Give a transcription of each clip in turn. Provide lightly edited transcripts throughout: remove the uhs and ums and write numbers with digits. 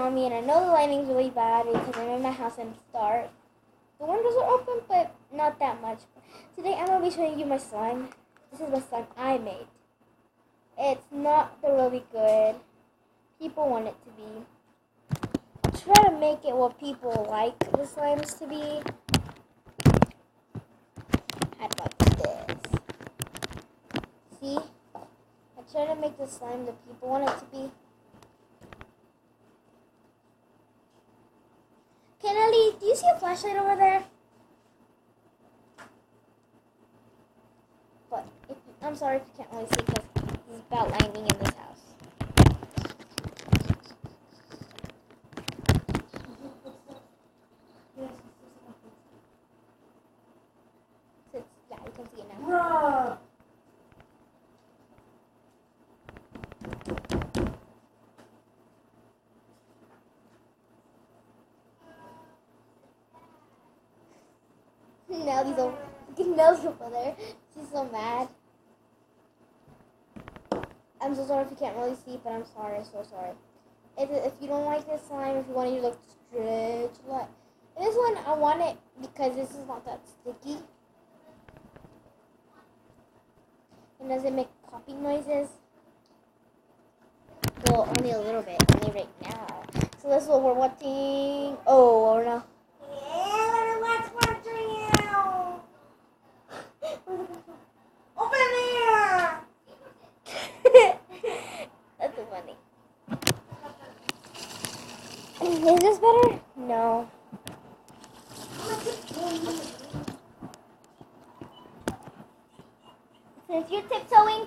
on me, and I know the lighting's really bad because I'm in my house and it's dark. The windows are open, but not that much. Today I'm going to be showing you my slime. This is the slime I made. It's not the really good. People want it to be. Try to make it what people like the slimes to be. How about this? See? I try to make the slime that people want it to be. Kennedy, do you see a flashlight over there? But I'm sorry if you can't really see because it's about lightning in this house. Yeah, you can see it now. Bruh. Nellie's over there. She's so mad. I'm so sorry if you can't really see, but I'm sorry, so sorry. If you don't like this slime, if you want it to look stretch, like this one, I want it because this is not that sticky. It doesn't make popping noises. Well, only a little bit, only right now. So this is what we're watching. Oh, or no. Yeah, let's watch now. Open there. That's so funny. Is this better? No. Since you're tiptoeing,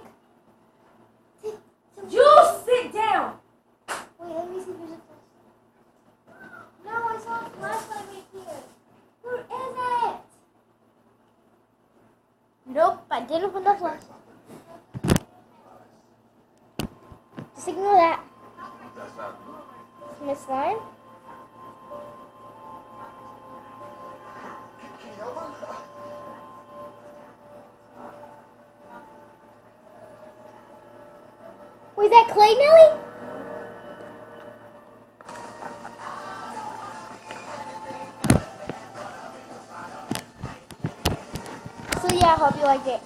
You sit down. wait, let me see if there's a flashlight. No, I saw a flashlight right here. Where is it? Nope, I didn't put the flashlight. Just ignore that. My slime? Was that clay, Nelly? So yeah, I hope you liked it.